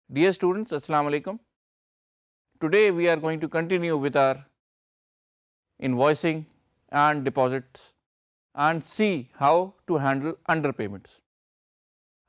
Dear students, Assalamu alaikum. Today we are going to continue with our invoicing and deposits and see how to handle underpayments.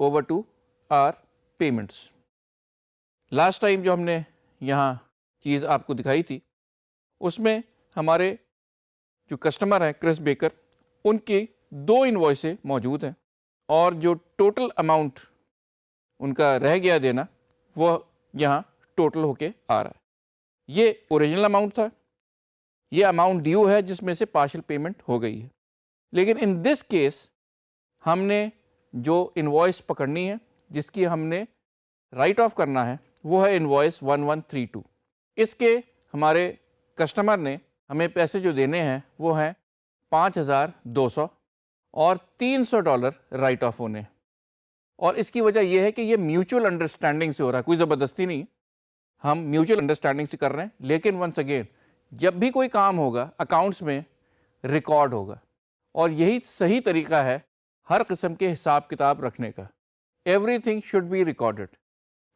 over to our payments. Last time جو ہم نے یہاں چیز آپ کو دکھائی تھی اس میں ہمارے جو کسٹمر ہیں کرس بیکر ان کی 2 انوائسیں موجود ہیں اور جو ٹوٹل اماؤنٹ ان کا رہ گیا دینا وہ یہاں ٹوٹل ہو کے آ رہا ہے. یہ اوریجنل اماؤنٹ تھا, یہ اماؤنٹ ڈیو ہے جس میں سے پارشل پیمنٹ ہو گئی ہے. لیکن ان دس کیس ہم نے جو انوائس پکڑنی ہے جس کی ہم نے رائٹ آف کرنا ہے وہ ہے انوائس 1132. اس کے ہمارے کسٹمر نے ہمیں پیسے جو دینے ہیں وہ ہیں $5200 اور $300 رائٹ آف ہونے. اور اس کی وجہ یہ ہے کہ یہ میوچل انڈرسٹینڈنگ سے ہو رہا ہے, کوئی زبردستی نہیں, ہم میوچل انڈرسٹینڈنگ سے کر رہے ہیں. لیکن ونس اگین جب بھی کوئی کام ہوگا اکاؤنٹس میں ریکارڈ ہوگا, اور یہی صحیح طریقہ ہے ہر قسم کے حساب کتاب رکھنے کا. Everything should be recorded.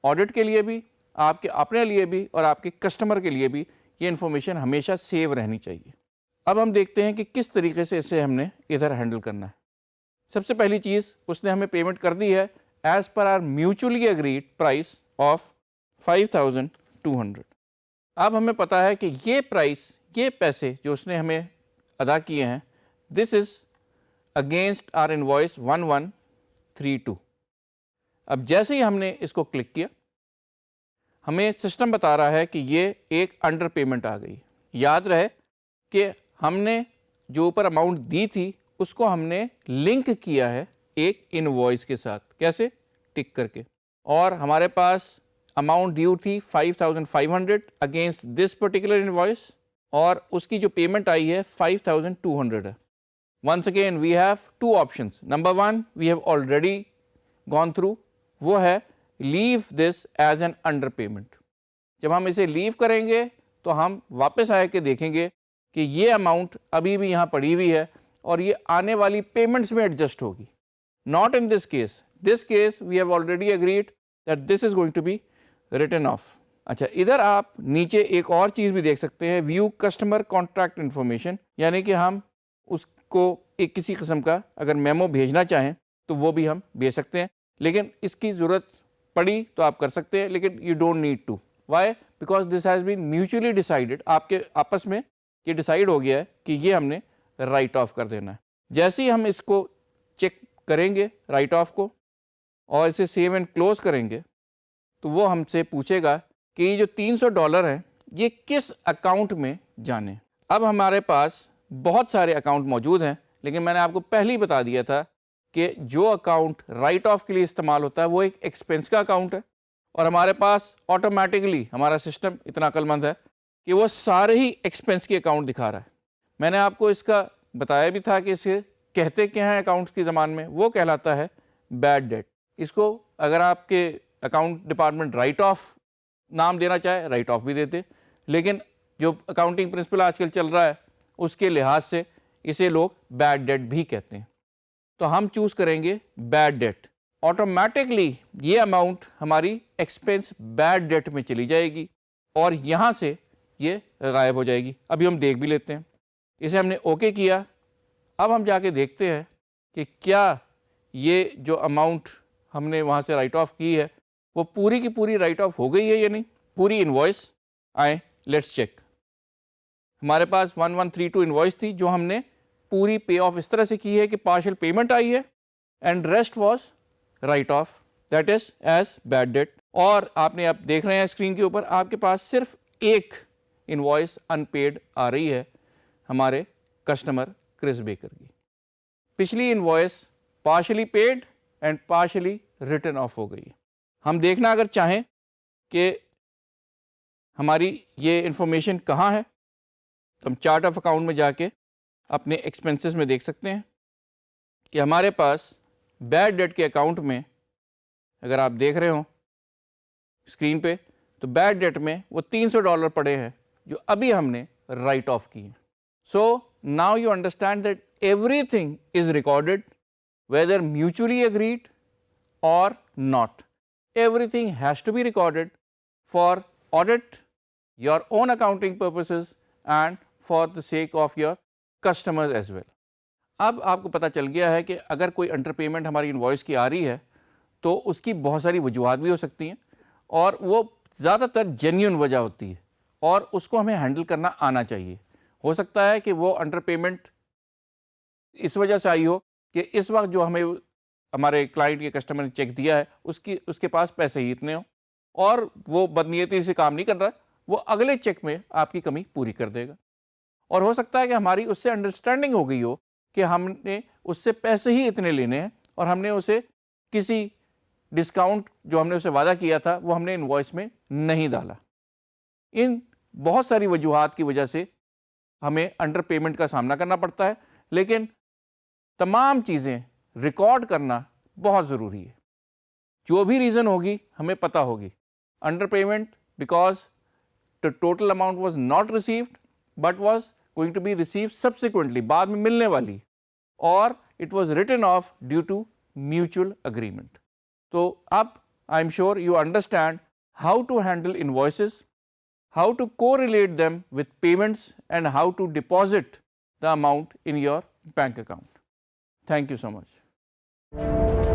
Audit کے لیے بھی, آپ کے اپنے لیے بھی اور آپ کے کسٹمر کے لیے بھی یہ انفارمیشن ہمیشہ سیو رہنی چاہیے. اب ہم دیکھتے ہیں کہ کس طریقے سے اسے ہم نے ادھر ہینڈل کرنا ہے. سب سے پہلی چیز اس نے ہمیں پیمنٹ کر دی ہے as per our mutually agreed price of 5200. اب ہمیں پتا ہے کہ یہ پرائس, یہ پیسے جو اس نے ہمیں ادا کیے ہیں, دس از اگینسٹ آر انوائس 1132. اب جیسے ہی ہم نے اس کو کلک کیا ہمیں سسٹم بتا رہا ہے کہ یہ ایک انڈر پیمنٹ آ گئی. یاد رہے کہ ہم نے جو اوپر اماؤنٹ دی تھی اس کو ہم نے لنک کیا ہے ایک انوائس کے ساتھ. کیسے؟ ٹک کر کے. اور ہمارے پاس اماؤنٹ ڈیو تھی 5500 اگینسٹ دس پرٹیکولر انوائس, اور اس کی جو پیمنٹ آئی ہے 5200 ہے. Once again we have 2 options. Number 1 we have already gone through, وہ ہے leave this as an under payment. جب ہم اسے لیو کریں گے تو ہم واپس آئے کے دیکھیں گے کہ یہ اماؤنٹ ابھی بھی یہاں پڑی ہوئی ہے اور یہ آنے والی پیمنٹس میں ایڈجسٹ ہوگی. Not in this case. This case we have already agreed that this is going to be written off. اچھا, ادھر آپ نیچے ایک اور چیز بھی دیکھ سکتے ہیں, ویو کسٹمر کانٹیکٹ انفارمیشن, یعنی کہ ہم اس کو ایک کسی قسم کا اگر میمو بھیجنا چاہیں تو وہ بھی ہم بھیج سکتے ہیں. لیکن اس کی ضرورت پڑی تو آپ کر سکتے ہیں, لیکن you don't need to. Why? Because this has been mutually decided. آپ کے آپس میں یہ ڈیسائیڈ ہو گیا ہے کہ یہ ہم نے رائٹ آف کر دینا ہے. جیسے ہی ہم اس کو چیک کریں گے رائٹ آف کو اور اسے سیو اینڈ کلوز کریں گے تو وہ ہم سے پوچھے گا کہ یہ جو $300 ہیں یہ کس اکاؤنٹ میں جانے. اب ہمارے پاس بہت سارے اکاؤنٹ موجود ہیں, لیکن میں نے آپ کو پہلے ہی بتا دیا تھا کہ جو اکاؤنٹ رائٹ آف کے لیے استعمال ہوتا ہے وہ ایک ایکسپنس کا اکاؤنٹ ہے, اور ہمارے پاس آٹومیٹکلی ہمارا سسٹم اتنا عقل مند ہے کہ وہ سارے ہی ایکسپنس کے اکاؤنٹ دکھا رہا ہے. میں نے آپ کو اس کا بتایا بھی تھا کہ اسے کہتے کیا ہیں اکاؤنٹس کی زبان میں, وہ کہلاتا ہے بیڈ ڈیٹ. اس کو اگر آپ کے اکاؤنٹ ڈپارٹمنٹ رائٹ آف نام دینا چاہے رائٹ آف بھی دیتے, لیکن جو اکاؤنٹنگ پرنسپل آج کل چل رہا ہے اس کے لحاظ سے اسے لوگ بیڈ ڈیٹ بھی کہتے ہیں. تو ہم چوز کریں گے بیڈ ڈیٹ. آٹومیٹکلی یہ اماؤنٹ ہماری ایکسپنس بیڈ ڈیٹ میں چلی جائے گی اور یہاں سے یہ غائب ہو جائے گی. ابھی ہم دیکھ بھی لیتے ہیں. اسے ہم نے اوکے کیا. اب ہم جا کے دیکھتے ہیں کہ کیا یہ جو اماؤنٹ ہم نے وہاں سے رائٹ آف کی ہے وہ پوری کی پوری رائٹ آف ہو گئی ہے یا نہیں, پوری انوائس. آئیں لیٹس چیک. ہمارے پاس 1132 انوائس تھی جو ہم نے پوری پے آف اس طرح سے کی ہے کہ پارشل پیمنٹ آئی ہے and rest was right of, that is as bad debt. اور آپ نے اب دیکھ رہے ہیں اسکرین کے اوپر آپ کے پاس صرف ایک انوائس ان پیڈ آ رہی ہے ہمارے کسٹمر کرس بیکر کی. پچھلی invoice partially paid and partially written off ہو گئی. ہم دیکھنا اگر چاہیں کہ ہماری یہ انفارمیشن کہاں ہے تو ہم چارٹ آف اکاؤنٹ میں جا کے اپنے ایکسپنسز میں دیکھ سکتے ہیں کہ ہمارے پاس بیڈ ڈیٹ کے اکاؤنٹ میں اگر آپ دیکھ رہے ہوں اسکرین پہ تو بیڈ ڈیٹ میں وہ $300 پڑے ہیں جو ابھی ہم نے رائٹ آف کی ہیں. So now you understand that every thing is recorded weather mutually agreed اور not. Everything has to be recorded for audit, your own accounting purposes and for the sake of your customers as well. اب آپ کو پتہ چل گیا ہے کہ اگر کوئی انڈر پیمنٹ ہماری انوائس کی آ رہی ہے تو اس کی بہت ساری وجوہات بھی ہو سکتی ہیں اور وہ زیادہ تر جینیون وجہ ہوتی ہے اور اس کو ہمیں ہینڈل کرنا آنا چاہیے. ہو سکتا ہے کہ وہ انڈر پیمنٹ اس وجہ سے آئی ہو کہ اس وقت جو ہمیں ہمارے کلائنٹ کے کسٹمر نے چیک دیا ہے اس کے پاس پیسے ہی اتنے ہوں اور وہ بدنیتی سے کام نہیں کر رہا, وہ اگلے چیک میں آپ کی کمی پوری کر دے گا. اور ہو سکتا ہے کہ ہماری اس سے انڈرسٹینڈنگ ہو گئی ہو کہ ہم نے اس سے پیسے ہی اتنے لینے ہیں اور ہم نے اسے کسی ڈسکاؤنٹ جو ہم نے اسے وعدہ کیا تھا وہ ہم نے انوائس میں نہیں ڈالا. ان بہت ساری وجوہات کی وجہ سے ہمیں انڈر پیمنٹ کا سامنا کرنا پڑتا ہے, لیکن تمام چیزیں ریکارڈ کرنا بہت ضروری ہے. جو بھی ریزن ہوگی ہمیں پتہ ہوگی. Under payment because the total amount was not received but was going to be received subsequently, بعد میں ملنے والی, اور it was written off due to mutual agreement. تو اب I am sure you understand how to handle invoices, how to correlate them with payments and how to deposit the amount in your bank account. Thank you so much.